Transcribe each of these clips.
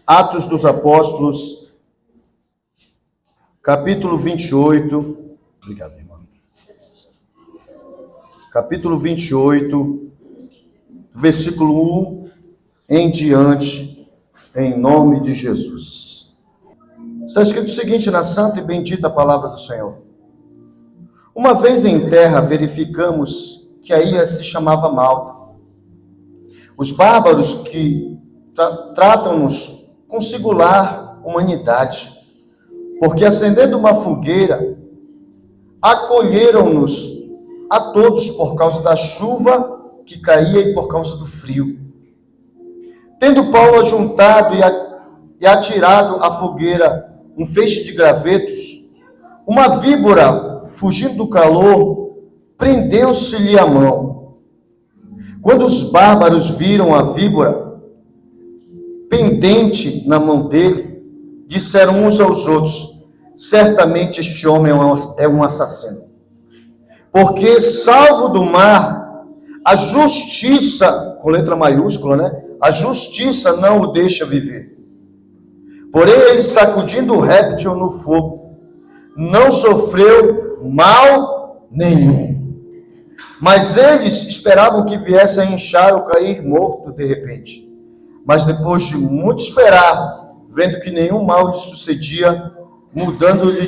Atos dos Apóstolos, capítulo 28. Obrigado, irmão. Capítulo 28, versículo 1 em diante, em nome de Jesus. Está escrito o seguinte na santa e bendita palavra do Senhor. Uma vez em terra, verificamos que a ilha se chamava Malta. Os bárbaros que tratam-nos com singular humanidade, porque acendendo uma fogueira, acolheram-nos a todos por causa da chuva que caía e por causa do frio. Tendo Paulo ajuntado e atirado à fogueira um feixe de gravetos, uma víbora, fugindo do calor, prendeu-se-lhe a mão. Quando os bárbaros viram a víbora pendente na mão dele, disseram uns aos outros: certamente este homem é um assassino. Porque, salvo do mar, a justiça, com letra maiúscula, né? A justiça não o deixa viver. Porém, ele, sacudindo o réptil no fogo, não sofreu mal nenhum. Mas eles esperavam que viesse a inchar ou cair morto de repente. Mas depois de muito esperar, vendo que nenhum mal lhe sucedia, mudando-lhe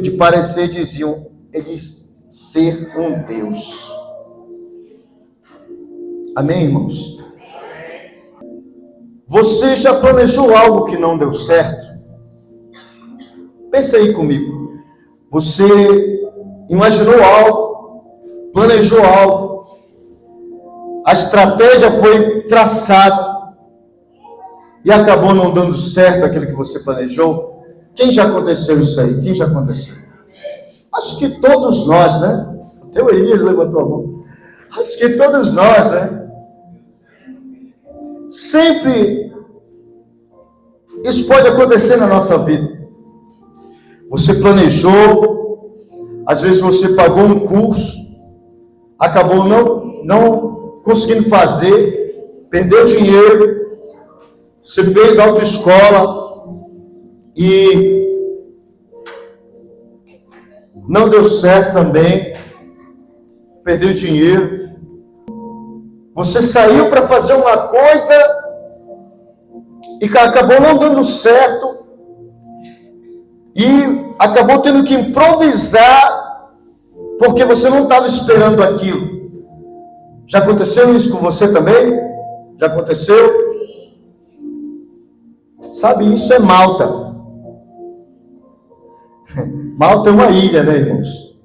de parecer, diziam eles ser um Deus. Amém, irmãos? Você já planejou algo que não deu certo? Pensa aí comigo. Você imaginou algo, planejou algo, a estratégia foi traçada e acabou não dando certo aquilo que você planejou? Quem já aconteceu isso aí? Quem já aconteceu? Acho que todos nós, né? Até o Elias levantou a mão. Acho que todos nós, né? Sempre isso pode acontecer na nossa vida. Você planejou, às vezes você pagou um curso, acabou não conseguindo fazer, perdeu dinheiro, você fez autoescola e não deu certo também, perdeu dinheiro. Você saiu para fazer uma coisa e acabou não dando certo e acabou tendo que improvisar porque você não estava esperando aquilo. Já aconteceu isso com você também? Já aconteceu? Sabe, isso é Malta. Malta é uma ilha, né, irmãos?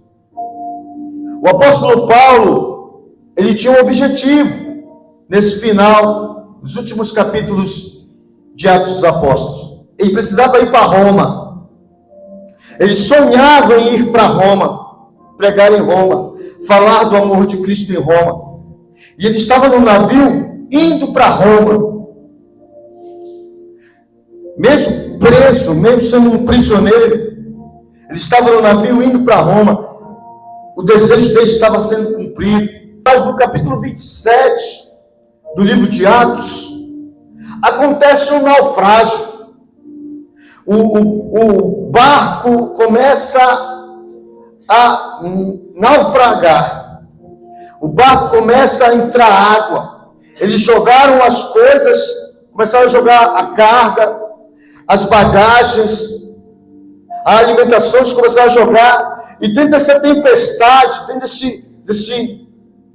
O apóstolo Paulo, ele tinha um objetivo nesse final, nos últimos capítulos de Atos dos Apóstolos. Ele precisava ir para Roma. Ele sonhava em ir para Roma, pregar em Roma, falar do amor de Cristo em Roma. E ele estava no navio indo para Roma. Mesmo preso, mesmo sendo um prisioneiro, ele estava no navio indo para Roma. O desejo dele estava sendo cumprido. Mas no capítulo 27 do livro de Atos, acontece um naufrágio. O barco começa a naufragar. O barco começa a entrar água. Eles jogaram as coisas, começaram a jogar a carga, as bagagens, a alimentação, eles começaram a jogar. E dentro dessa tempestade, dentro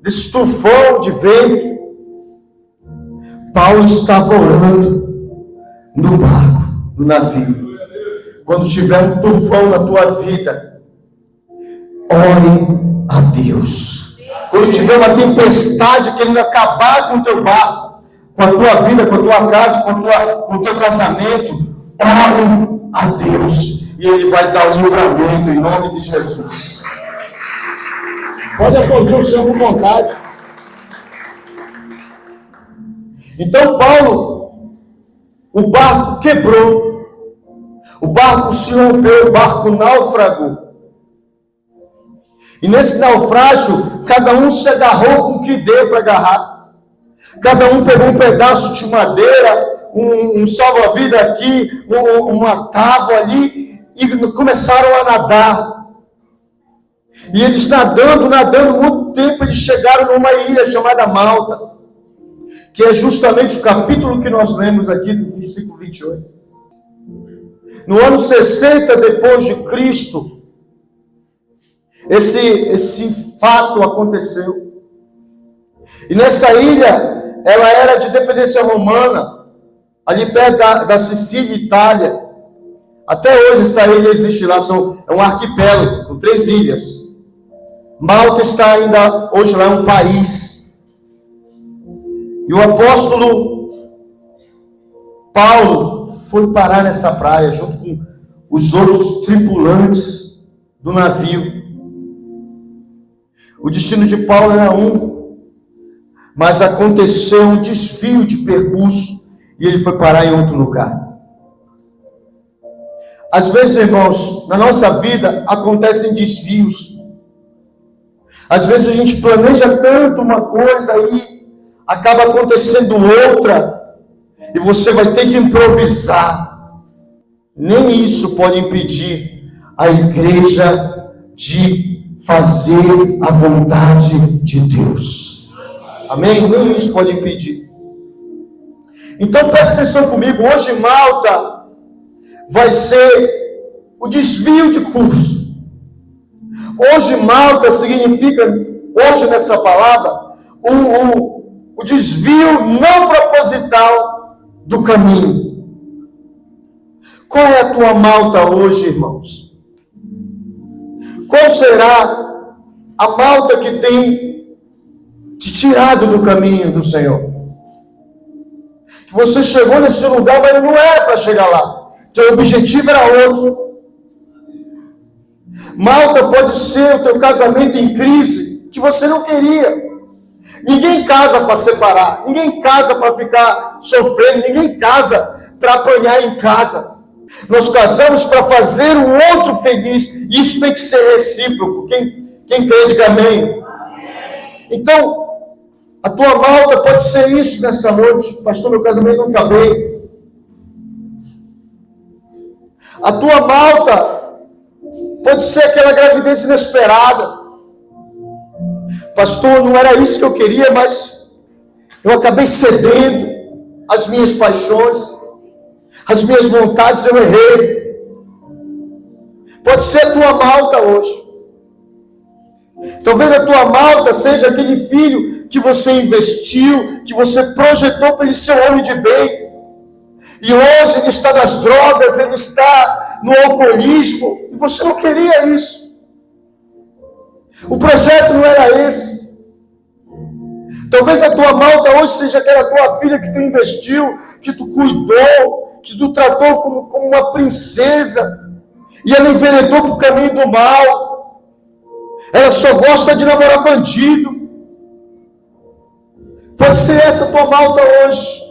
desse tufão de vento, Paulo estava orando no barco, no navio. Quando tiver um tufão na tua vida, ore a Deus. Quando tiver uma tempestade querendo acabar com o teu barco, com a tua vida, com a tua casa, com o teu casamento, ore a Deus. E Ele vai dar o livramento em nome de Jesus. Pode aplaudir o Senhor com vontade. Então Paulo, o barco quebrou, o barco se rompeu, o barco naufragou. E nesse naufrágio, cada um se agarrou com o que deu para agarrar. Cada um pegou um pedaço de madeira, um salva-vida aqui, uma tábua ali, e começaram a nadar. E eles nadando muito tempo, eles chegaram numa ilha chamada Malta, que é justamente o capítulo que nós lemos aqui do versículo 28. No ano 60 depois de Cristo, esse fato aconteceu. E nessa ilha, ela era de dependência romana, ali perto da Sicília, Itália. Até hoje essa ilha existe lá, é um arquipélago com 3 ilhas. Malta está ainda, hoje lá é um país. E o apóstolo Paulo foi parar nessa praia, junto com os outros tripulantes do navio. O destino de Paulo era mas aconteceu um desvio de percurso e ele foi parar em outro lugar. Às vezes, irmãos, na nossa vida acontecem desvios. Às vezes a gente planeja tanto uma coisa e acaba acontecendo outra, e você vai ter que improvisar. Nem isso pode impedir a igreja de fazer a vontade de Deus. Amém? Nem isso pode impedir. Então preste atenção comigo, hoje Malta vai ser o desvio de curso. Hoje Malta significa, hoje nessa palavra, o desvio não proposital do caminho. Qual é a tua Malta hoje, irmãos? Qual será a Malta que tem te tirado do caminho do Senhor? Que você chegou nesse lugar, mas não era para chegar lá. Teu objetivo era outro. Malta pode ser o teu casamento em crise, que você não queria. Ninguém casa para separar, ninguém casa para ficar sofrendo, ninguém casa para apanhar em casa. Nós casamos para fazer o outro feliz, isso tem que ser recíproco. Quem crê, diga amém. Então, a tua Malta pode ser isso nessa noite. Pastor, meu casamento não está bem. A tua Malta pode ser aquela gravidez inesperada. Pastor, não era isso que eu queria, mas eu acabei cedendo às minhas paixões, às minhas vontades, eu errei. Pode ser a tua Malta hoje. Talvez a tua Malta seja aquele filho que você investiu, que você projetou para ele ser um homem de bem. E hoje ele está nas drogas, ele está no alcoolismo, e você não queria isso. O projeto não era esse. Talvez a tua Malta hoje seja aquela tua filha que tu investiu, que tu cuidou, que tu tratou como uma princesa, e ela enveredou para o caminho do mal. Ela só gosta de namorar bandido. Pode ser essa a tua Malta hoje.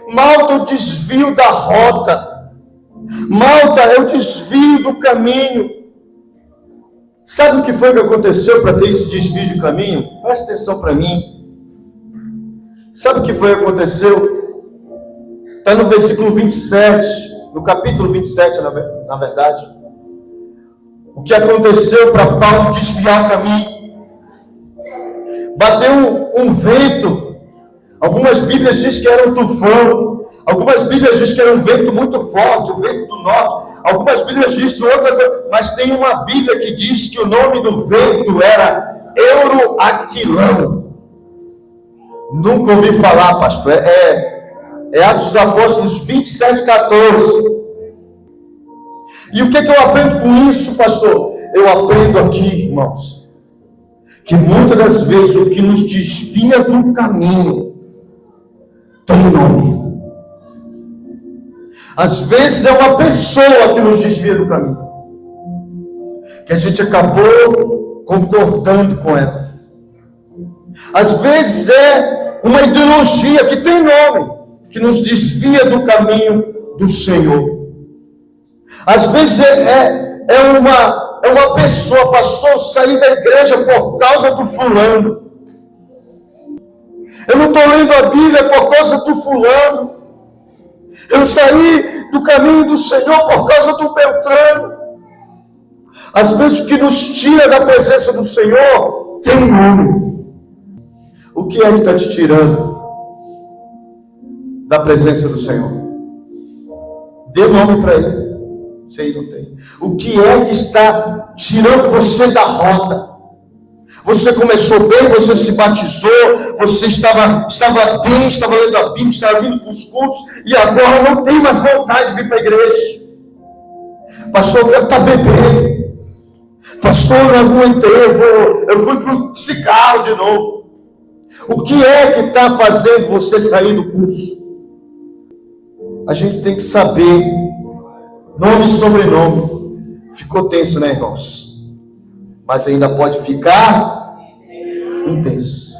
Malta é o desvio da rota. Malta é o desvio do caminho. Sabe o que foi que aconteceu para ter esse desvio de caminho? Presta atenção para mim. Sabe o que foi que aconteceu? Está no versículo 27, no capítulo 27, na verdade. O que aconteceu para Paulo desviar o caminho? Bateu um vento. Algumas Bíblias dizem que era um tufão. Algumas Bíblias dizem que era um vento muito forte, o vento do norte. Algumas Bíblias dizem outra coisa. Mas tem uma Bíblia que diz que o nome do vento era Euroaquilão. Nunca ouvi falar, pastor. É Atos dos Apóstolos 27, 14. E o que eu aprendo com isso, pastor? Eu aprendo aqui, irmãos, que muitas das vezes o que nos desvia do caminho tem nome. Às vezes é uma pessoa que nos desvia do caminho, que a gente acabou concordando com ela. Às vezes é uma ideologia que tem nome, que nos desvia do caminho do Senhor. Às vezes é uma pessoa, pastor, sair da igreja por causa do fulano. Eu não estou lendo a Bíblia por causa do fulano. Eu saí do caminho do Senhor por causa do Beltrano. Às vezes o que nos tira da presença do Senhor tem nome. O que é que está te tirando da presença do Senhor? Dê nome para ele. Se ele não tem. O que é que está tirando você da rota? Você começou bem, você se batizou, você estava bem, estava lendo a Bíblia, estava vindo para os cultos, e agora não tem mais vontade de vir para a igreja. Pastor, eu quero estar bebendo. Pastor, eu não aguentei, eu fui para o cigarro de novo. O que é que está fazendo você sair do curso? A gente tem que saber nome e sobrenome. Ficou tenso, né, irmãos? Mas ainda pode ficar intenso.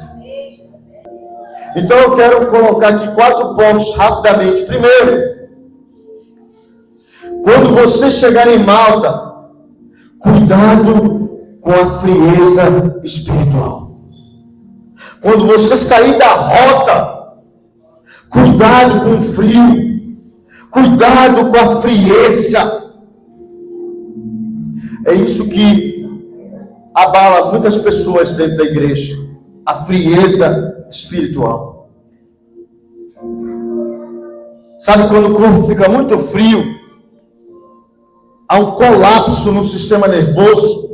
Então eu quero colocar aqui 4 pontos rapidamente. Primeiro, quando você chegar em Malta, cuidado com a frieza espiritual. Quando você sair da rota, cuidado com o frio. Cuidado com a frieza. É isso que abala muitas pessoas dentro da igreja. A frieza espiritual. Sabe quando o corpo fica muito frio? Há um colapso no sistema nervoso.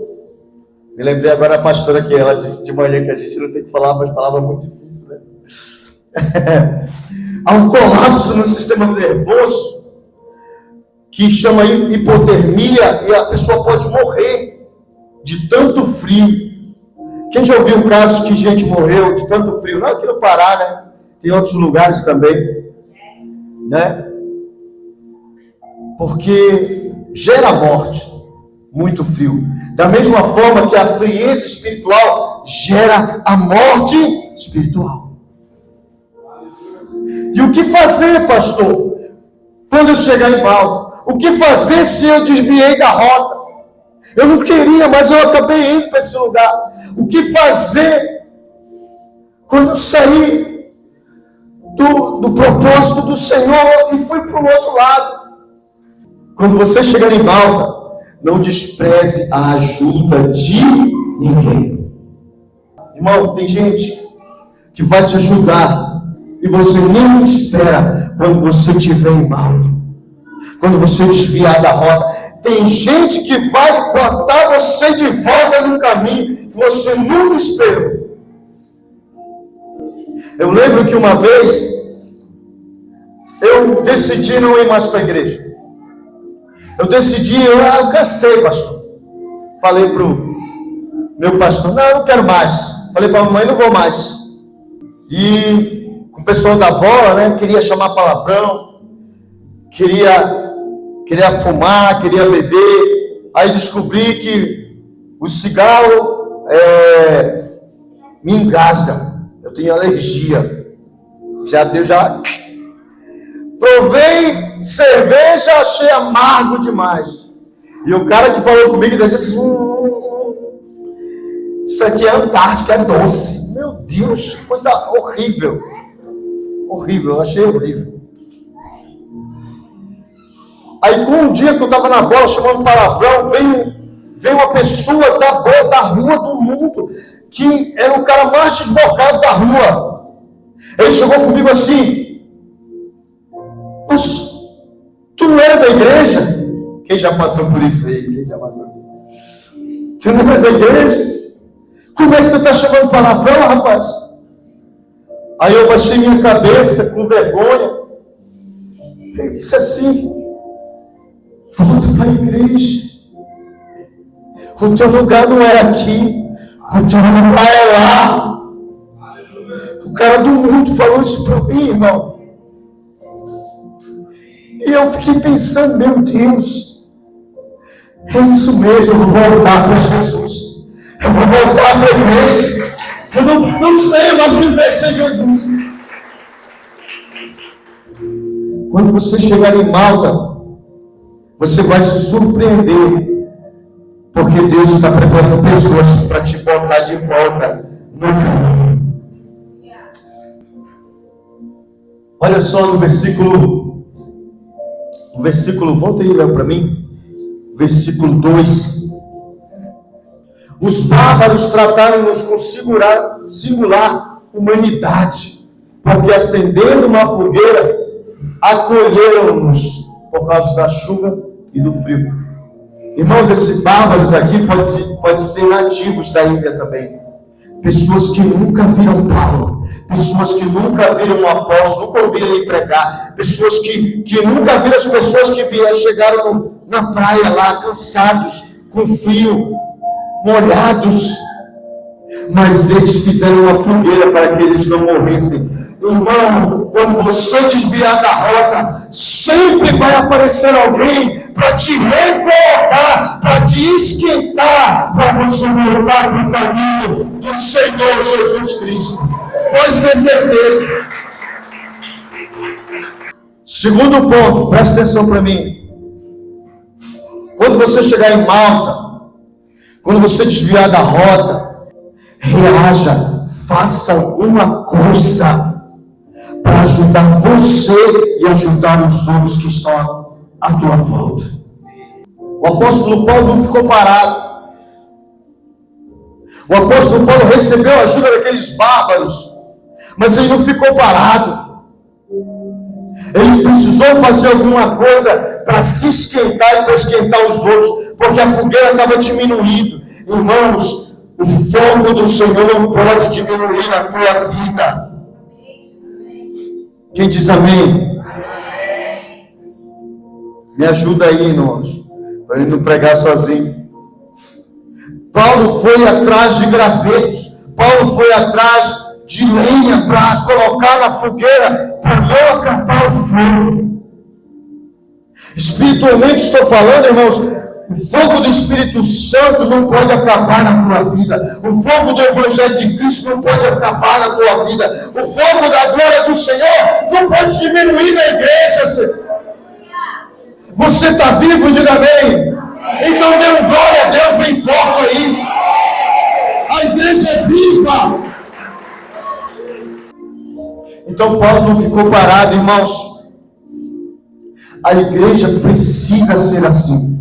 Me lembrei agora da pastora que ela disse de manhã que a gente não tem que falar umas palavras muito difíceis, né? Há um colapso no sistema nervoso que chama hipotermia e a pessoa pode morrer de tanto frio. Quem já ouviu casos que gente morreu de tanto frio? Não aqui no Pará, né? Tem outros lugares também, né? Porque gera morte, muito frio. Da mesma forma que a frieza espiritual gera a morte espiritual. E o que fazer, pastor, quando eu chegar em Malta? O que fazer se eu desviei da rota? Eu não queria, mas eu acabei indo para esse lugar. O que fazer quando eu saí do propósito do Senhor e fui para o outro lado? Quando você chegar em Malta, não despreze a ajuda de ninguém. Irmão, tem gente que vai te ajudar e você nem espera quando você estiver em Malta. Quando você desviar da rota. Tem gente que vai botar você de volta no caminho que você nunca esperou. Eu lembro que uma vez eu decidi não ir mais para a igreja. Eu cansei, pastor. Falei para o meu pastor, não, eu não quero mais. Falei para a mamãe, não vou mais. E com o pessoal da bola, né, queria chamar palavrão, queria fumar, queria beber. Aí descobri que o cigarro me engasga. Eu tenho alergia. Já provei cerveja, achei amargo demais. E o cara que falou comigo disse: isso aqui é Antártica, é doce. Meu Deus, coisa horrível. Horrível, eu achei horrível. Aí com um dia que eu estava na bola chamando palavrão, veio uma pessoa da rua do mundo, que era o cara mais desbocado da rua. Ele chegou comigo assim: mas tu não era da igreja? Quem já passou por isso aí? Tu não era da igreja? Como é que tu está chamando palavrão, rapaz? Aí eu baixei minha cabeça com vergonha. Ele disse assim: volta para a igreja. O teu lugar não é aqui. O teu lugar é lá. O cara do mundo falou isso para mim, irmão. E eu fiquei pensando, meu Deus, é isso mesmo, eu vou voltar para Jesus. Eu vou voltar para a igreja. Eu não sei mais viver sem Jesus. Quando você chegar em Malta, você vai se surpreender, porque Deus está preparando pessoas para te botar de volta no caminho. Olha só no versículo, volta aí para mim, versículo 2. Os bárbaros trataram-nos com singular humanidade, porque acendendo uma fogueira, acolheram-nos por causa da chuva e do frio. Irmãos, esses bárbaros aqui pode ser nativos da ilha também. Pessoas que nunca viram Paulo, pessoas que nunca viram um apóstolo, nunca ouviram ele pregar, pessoas que nunca viram as pessoas que chegaram na praia lá, cansados, com frio, molhados, mas eles fizeram uma fogueira para que eles não morressem. Irmão, quando você desviar da rota, sempre vai aparecer alguém para te recolocar, para te esquentar, para você voltar para o caminho do Senhor Jesus Cristo. Pode ter certeza. Segundo ponto, presta atenção para mim. Quando você chegar em Malta, quando você desviar da rota, reaja, faça alguma coisa para ajudar você e ajudar os outros que estão à tua volta. O apóstolo Paulo não ficou parado. O apóstolo Paulo recebeu a ajuda daqueles bárbaros, mas ele não ficou parado. Ele precisou fazer alguma coisa para se esquentar e para esquentar os outros, porque a fogueira estava diminuindo. Irmãos, o fogo do Senhor não pode diminuir na tua vida. Quem diz amém? Amém. Me ajuda aí, irmãos, para ele não pregar sozinho. Paulo foi atrás de gravetos, Paulo foi atrás de lenha para colocar na fogueira, para não acabar o fogo. Espiritualmente estou falando, irmãos, o fogo do Espírito Santo não pode acabar na tua vida. O fogo do Evangelho de Cristo não pode acabar na tua vida. O fogo da glória do Senhor não pode diminuir na igreja. Você está vivo? Diga amém. Então dê um glória a Deus bem forte aí. A igreja é viva. Então Paulo não ficou parado, irmãos. A igreja precisa ser assim.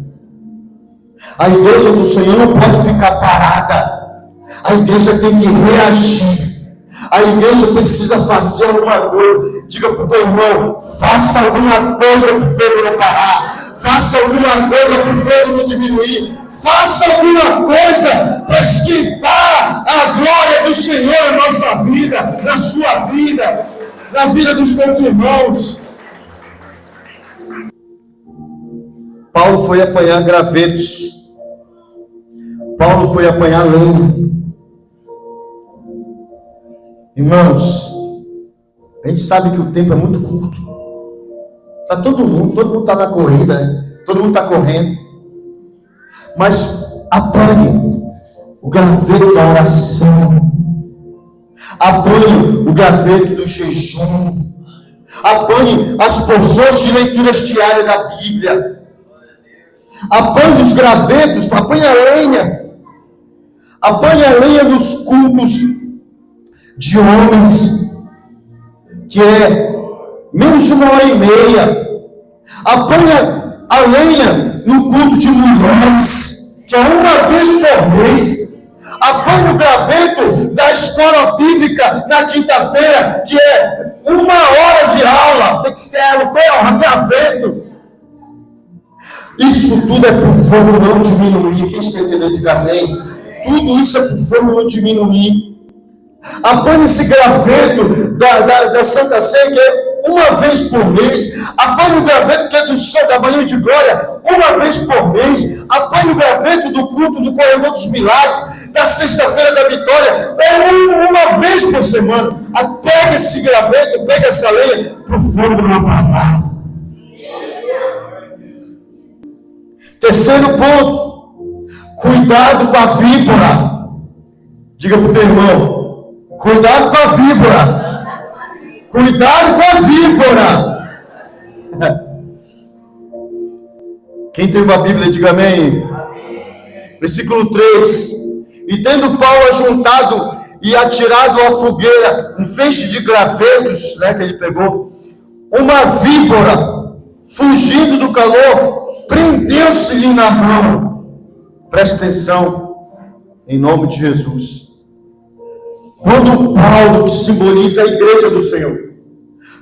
A igreja do Senhor não pode ficar parada. A igreja tem que reagir. A igreja precisa fazer alguma coisa. Diga para o teu irmão, faça alguma coisa para o fogo não parar. Faça alguma coisa para o fogo não diminuir. Faça alguma coisa para esquentar a glória do Senhor na nossa vida, na sua vida, na vida dos teus irmãos. Paulo foi apanhar gravetos. Paulo foi apanhar lenha. Irmãos, a gente sabe que o tempo é muito curto. Está todo mundo está na corrida, né? Todo mundo está correndo. Mas apanhe o graveto da oração. Apanhe o graveto do jejum. Apanhe as porções de leituras diárias da Bíblia. Apanhe os gravetos, apanhe a lenha. Apanhe a lenha dos cultos de homens, que é menos de 1h30. Apanhe a lenha no culto de mulheres, que é uma vez por mês. Apanhe o graveto da escola bíblica na quinta-feira, que é 1 hora de aula. Tem que ser o graveto. Isso tudo é para o fogo não diminuir. Quem está entendendo, diga amém. Tudo isso é para o fogo não diminuir. Apanhe esse graveto da Santa Ceia, que é uma vez por mês. Apanhe o graveto que é do céu da manhã de glória, uma vez por mês. Apanhe o graveto do culto do corredor dos milagres, da sexta-feira da vitória, uma vez por semana. Pega esse graveto, pega essa lenha, para o fogo não apagar. Terceiro ponto, cuidado com a víbora. Diga para o teu irmão, cuidado com a víbora. Cuidado com a víbora. Quem tem uma Bíblia, diga amém. Versículo 3. E tendo Paulo ajuntado e atirado à fogueira um feixe de gravetos, que ele pegou, uma víbora, fugindo do calor, prendeu-se-lhe na mão. Preste atenção, em nome de Jesus. Quando Paulo, que simboliza a igreja do Senhor,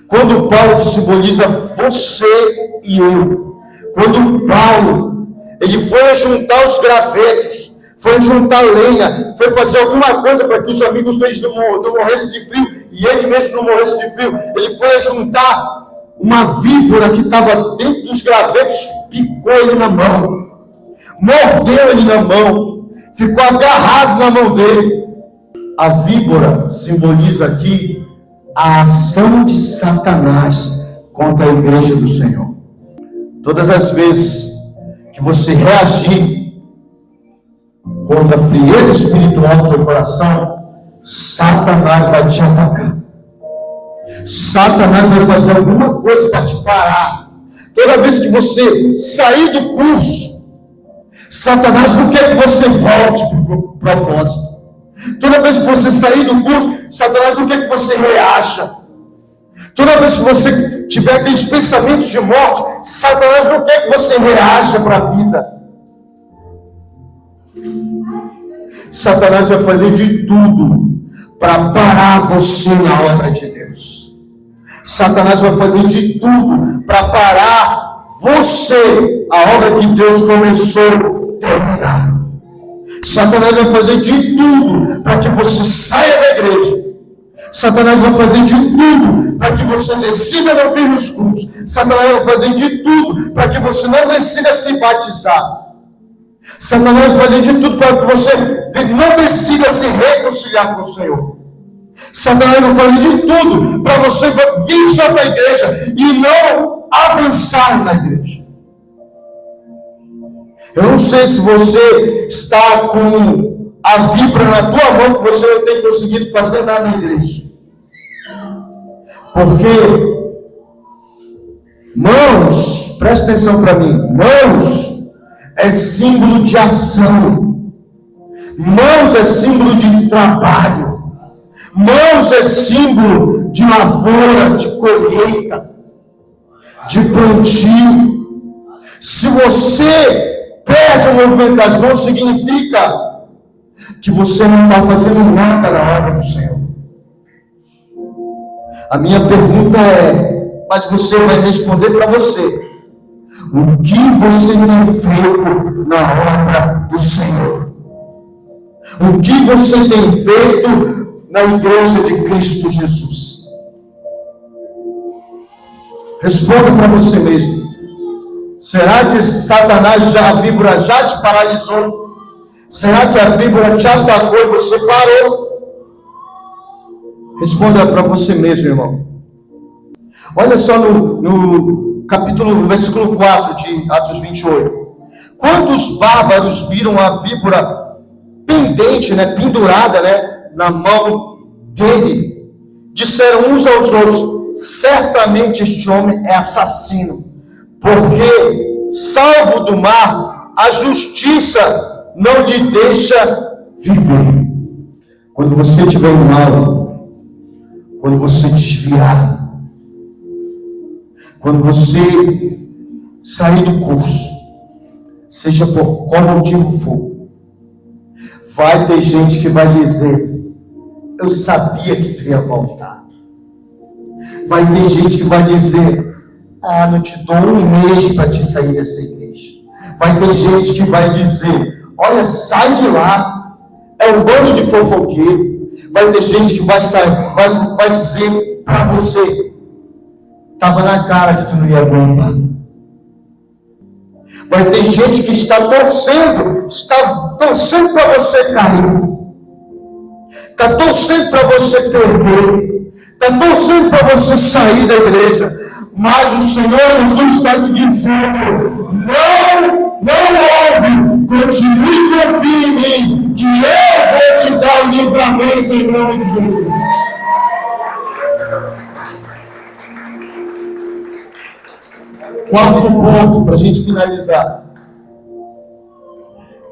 quando Paulo, que simboliza você e eu, quando Paulo, ele foi juntar os gravetos, foi juntar lenha, foi fazer alguma coisa para que os amigos deles não morressem de frio, e ele mesmo não morresse de frio, ele foi juntar uma víbora que estava dentro dos gravetos, picou ele na mão, mordeu ele na mão, ficou agarrado na mão dele. A víbora simboliza aqui a ação de Satanás contra a igreja do Senhor. Todas as vezes que você reagir contra a frieza espiritual do teu coração, Satanás vai te atacar. Satanás vai fazer alguma coisa para te parar. Toda vez que você sair do curso, Satanás não quer que você volte para o propósito. Toda vez que você sair do curso, Satanás não quer que você reaja. Toda vez que você tiver aqueles pensamentos de morte, Satanás não quer que você reaja para a vida. Satanás vai fazer de tudo para parar você na obra de Deus. Satanás vai fazer de tudo para parar você, a obra que Deus começou, terminar. Satanás vai fazer de tudo para que você saia da igreja. Satanás vai fazer de tudo para que você decida não vir nos cultos. Satanás vai fazer de tudo para que você não decida se batizar. Satanás vai fazer de tudo para que você não decida se reconciliar com o Senhor. Satanás vai fazer de tudo para você vir só para a igreja e não avançar na igreja. Eu não sei se você está com a víbora na tua mão que você não tem conseguido fazer nada na igreja. Porque mãos, presta atenção para mim, mãos é símbolo de ação. Mãos é símbolo de trabalho. Mãos é símbolo de lavoura, de colheita, de plantio. Se você perde o movimento das mãos, significa que você não está fazendo nada na obra do Senhor. A minha pergunta é, mas você vai responder para você: o que você tem feito na obra do Senhor? O que você tem feito na igreja de Cristo Jesus? Responda para você mesmo. Será que Satanás, a víbora já te paralisou? Será que a víbora te atacou e você parou? Responda para você mesmo, irmão. Olha só no versículo 4 de Atos 28. Quando os bárbaros viram a víbora pendente, pendurada, na mão dele, disseram uns aos outros: certamente este homem é assassino, porque, salvo do mar, a justiça não lhe deixa viver. Quando você estiver em mal, quando você desviar, quando você sair do curso, seja por qual motivo for, vai ter gente que vai dizer: eu sabia que tu ia voltar. Vai ter gente que vai dizer: não te dou um mês para te sair dessa igreja. Vai ter gente que vai dizer: olha, sai de lá, é um bando de fofoqueiro. Vai ter gente que vai dizer para você: estava na cara que tu não ia aguentar. Vai ter gente que está torcendo para você cair, está torcendo para você perder, está torcendo para você sair da igreja. Mas o Senhor Jesus está te dizendo: não ouve, continue e confie em mim, que eu vou te dar o livramento em nome de Jesus. Quarto ponto, para a gente finalizar.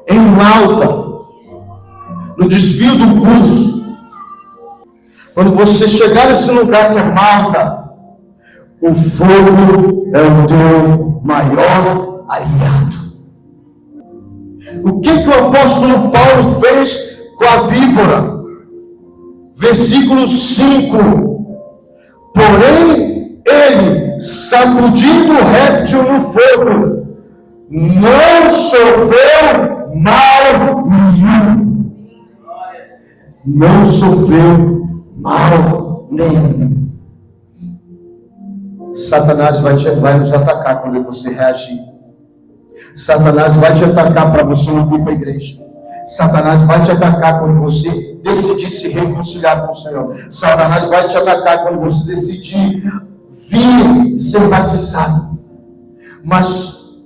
Em Malta, no desvio do curso, quando você chegar nesse lugar que é Malta, O fogo é o teu maior aliado. O que o apóstolo Paulo fez com a víbora? Versículo 5. Porém, ele, sacudindo o réptil no fogo, não sofreu mal nenhum. Não sofreu mal nenhum. Satanás vai nos atacar quando você reagir. Satanás vai te atacar para você não vir para a igreja. Satanás vai te atacar quando você decidir se reconciliar com o Senhor. Satanás vai te atacar quando você decidir vir ser batizado. Mas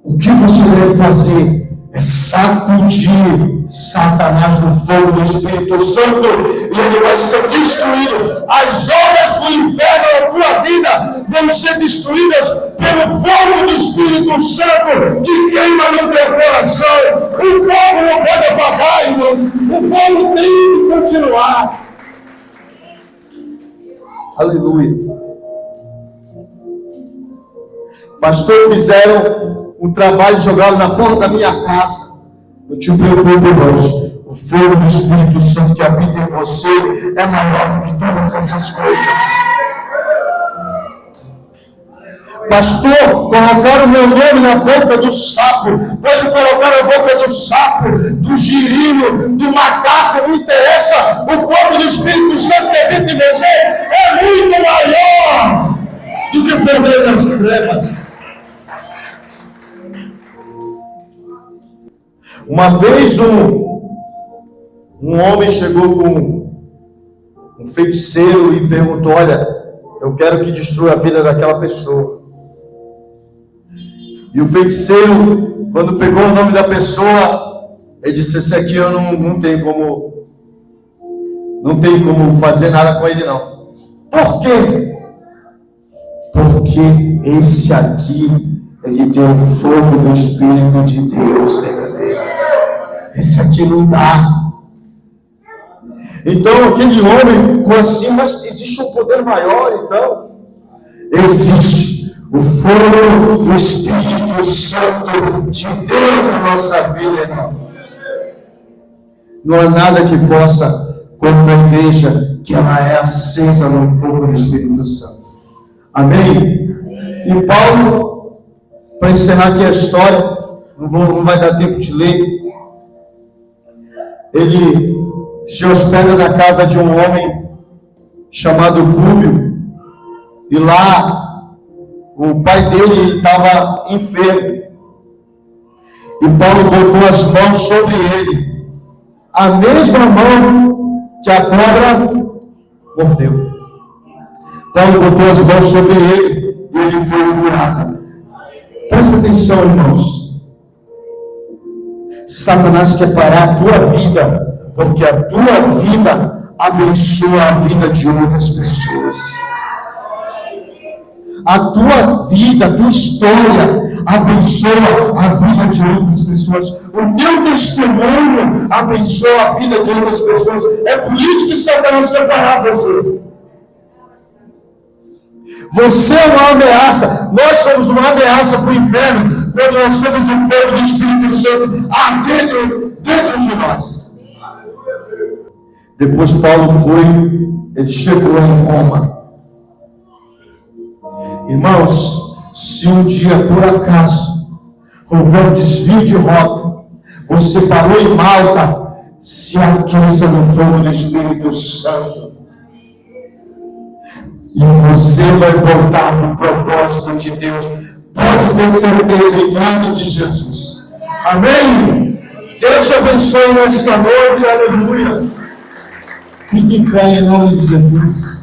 o que você deve fazer é sacudir Satanás no fogo do Espírito Santo, e ele vai ser destruído. As obras do inferno na tua vida vão ser destruídas pelo fogo do Espírito Santo que queima no teu coração. O fogo não pode apagar, irmãos. O fogo tem que continuar. Aleluia. Pastor, fizeram um trabalho jogado na porta da minha casa. Não te preocupe, irmãos. O fogo do Espírito Santo que habita em você é maior do que todas essas coisas. Pastor, colocaram o meu nome na boca do sapo. Pode colocar na boca do sapo, do girino, do macaco, não interessa. O fogo do Espírito Santo que habita em você é muito maior do que o poder das trevas. Uma vez um homem chegou com um feiticeiro e perguntou: olha, eu quero que destrua a vida daquela pessoa. E o feiticeiro, quando pegou o nome da pessoa, ele disse: esse aqui eu não tenho como fazer nada com ele não. Por quê? Porque esse aqui, ele tem o fogo do Espírito de Deus dentro dele. Esse aqui não dá. Então aquele homem ficou assim: mas existe um poder maior. Então existe o fogo do Espírito Santo de Deus na nossa vida, irmão. Não há nada que possa contra a igreja, que ela é acesa no fogo do Espírito Santo. Amém? E Paulo, para encerrar aqui a história, não vai dar tempo de ler. Ele se hospeda na casa de um homem chamado Públio, e lá o pai dele estava enfermo, e Paulo botou as mãos sobre ele, a mesma mão que a cobra mordeu. Paulo botou as mãos sobre ele e ele foi curado. Presta atenção, irmãos. Satanás quer parar a tua vida, porque a tua vida abençoa a vida de outras pessoas. A tua vida, a tua história abençoa a vida de outras pessoas. O teu testemunho abençoa a vida de outras pessoas. É por isso que Satanás quer parar você. Você é uma ameaça. Nós somos uma ameaça para o inferno quando nós temos o fogo do Espírito Santo dentro de nós. Depois Paulo ele chegou em Roma. Irmãos, se um dia por acaso houver um desvio de rota, você parou em Malta, se aqueça no fogo do Espírito Santo. E você vai voltar para o propósito de Deus. Pode ter certeza, em nome de Jesus. Amém? Deus te abençoe nesta noite. Aleluia. Fique em pé em nome de Jesus.